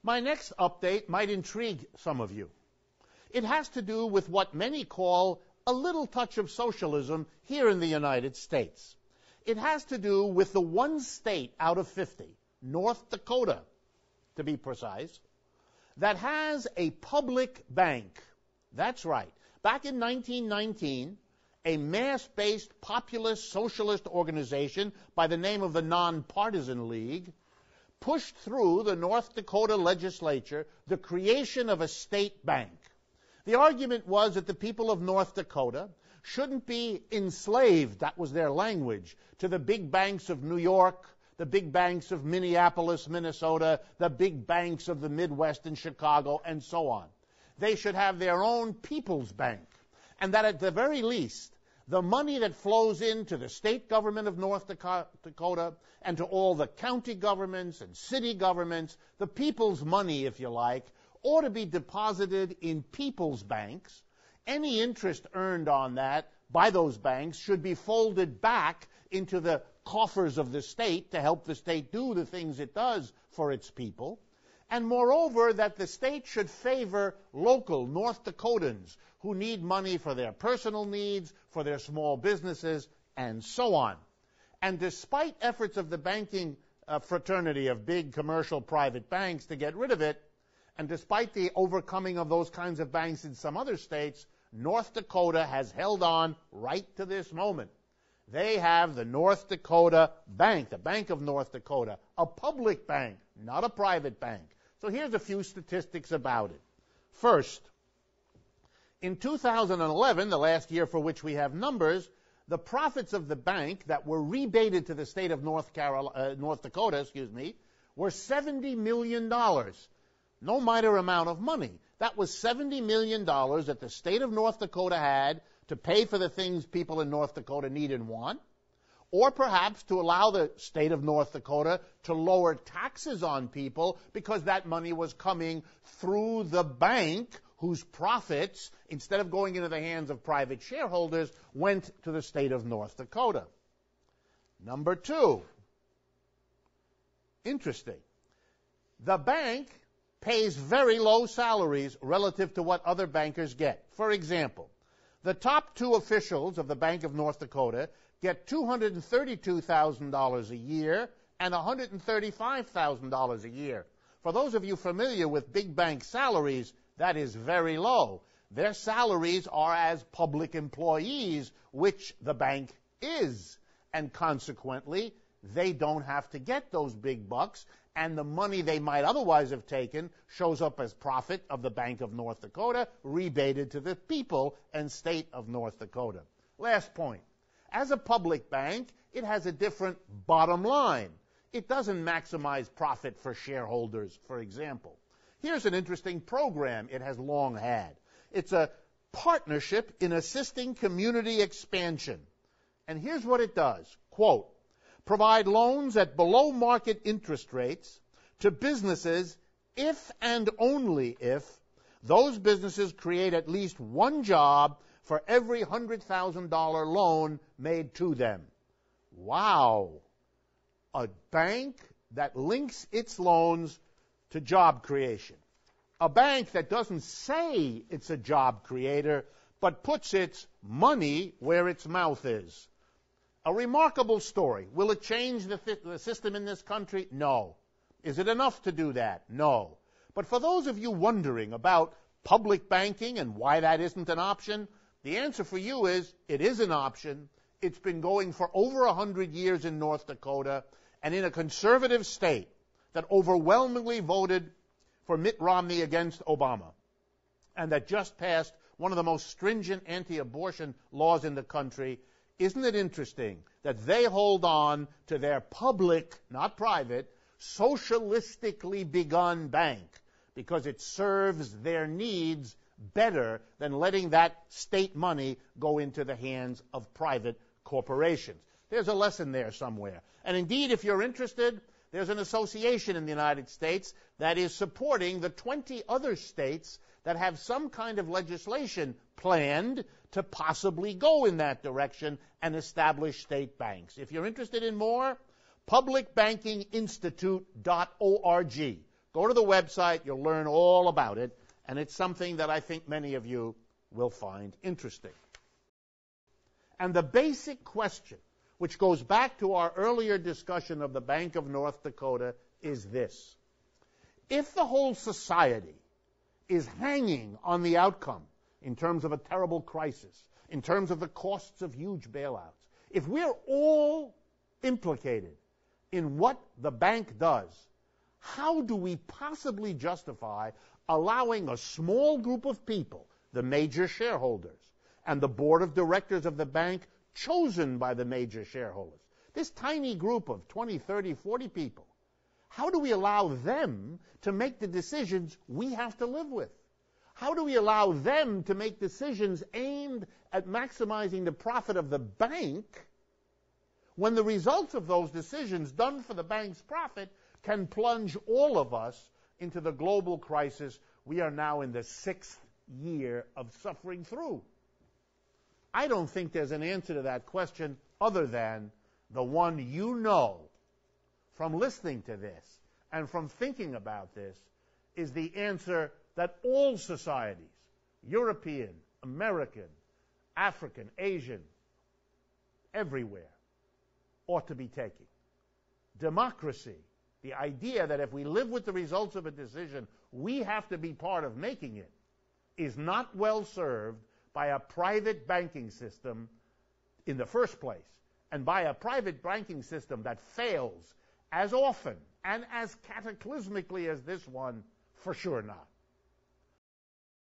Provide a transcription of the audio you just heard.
My next update might intrigue some of you. It has to do with what many call a little touch of socialism here in the United States. It has to do with the one state out of 50, North Dakota, to be precise, that has a public bank. That's right. Back in 1919, a mass-based populist socialist organization by the name of the Nonpartisan League pushed through the North Dakota legislature the creation of a state bank. The argument was that the people of North Dakota shouldn't be enslaved, that was their language, to the big banks of New York, the big banks of Minneapolis, Minnesota, the big banks of the Midwest and Chicago, and so on. They should have their own people's bank, and that at the very least, the money that flows into the state government of North Dakota and to all the county governments and city governments, the people's money, if you like, ought to be deposited in people's banks. Any interest earned on that by those banks should be folded back into the coffers of the state to help the state do the things it does for its people. And moreover, that the state should favor local North Dakotans who need money for their personal needs, for their small businesses, and so on. And despite efforts of the banking fraternity of big commercial private banks to get rid of it, and despite the overcoming of those kinds of banks in some other states, North Dakota has held on right to this moment. They have the North Dakota Bank, the Bank of North Dakota, a public bank, not a private bank. So here's a few statistics about it. First, in 2011, the last year for which we have numbers, the profits of the bank that were rebated to the state of North Dakota, were $70 million. No minor amount of money. That was $70 million that the state of North Dakota had to pay for the things people in North Dakota need and want, or perhaps to allow the state of North Dakota to lower taxes on people because that money was coming through the bank whose profits, instead of going into the hands of private shareholders, went to the state of North Dakota. Number two, interesting. The bank pays very low salaries relative to what other bankers get. For example, the top two officials of the Bank of North Dakota get $232,000 a year and $135,000 a year. For those of you familiar with big bank salaries, that is very low. Their salaries are as public employees, which the bank is, and consequently, they don't have to get those big bucks, and the money they might otherwise have taken shows up as profit of the Bank of North Dakota, rebated to the people and state of North Dakota. Last point. As a public bank, it has a different bottom line. It doesn't maximize profit for shareholders, for example. Here's an interesting program it has long had. It's a partnership in assisting community expansion. And here's what it does. Quote, provide loans at below market interest rates to businesses if and only if those businesses create at least one job for every $100,000 loan made to them. Wow. A bank that links its loans to job creation. A bank that doesn't say it's a job creator, but puts its money where its mouth is. A remarkable story. Will it change the system in this country? No. Is it enough to do that? No. But for those of you wondering about public banking and why that isn't an option, the answer for you is it is an option. It's been going for over 100 years in North Dakota, and in a conservative state that overwhelmingly voted for Mitt Romney against Obama, and that just passed one of the most stringent anti-abortion laws in the country. Isn't it interesting that they hold on to their public, not private, socialistically begun bank because it serves their needs better than letting that state money go into the hands of private corporations? There's a lesson there somewhere. And indeed, if you're interested, there's an association in the United States that is supporting the 20 other states that have some kind of legislation planned to possibly go in that direction and establish state banks. If you're interested in more, publicbankinginstitute.org. Go to the website. You'll learn all about it. And it's something that I think many of you will find interesting. And the basic question, which goes back to our earlier discussion of the Bank of North Dakota, is this. If the whole society is hanging on the outcome in terms of a terrible crisis, in terms of the costs of huge bailouts, if we're all implicated in what the bank does, how do we possibly justify allowing a small group of people, the major shareholders, and the board of directors of the bank chosen by the major shareholders, this tiny group of 20, 30, 40 people, how do we allow them to make the decisions we have to live with? How do we allow them to make decisions aimed at maximizing the profit of the bank when the results of those decisions done for the bank's profit can plunge all of us into the global crisis we are now in the 6th year of suffering through? I don't think there's an answer to that question other than the one you know from listening to this and from thinking about this is the answer that all societies, European, American, African, Asian, everywhere, ought to be taking. Democracy, the idea that if we live with the results of a decision, we have to be part of making it, is not well served by a private banking system in the first place, and by a private banking system that fails as often and as cataclysmically as this one, for sure not.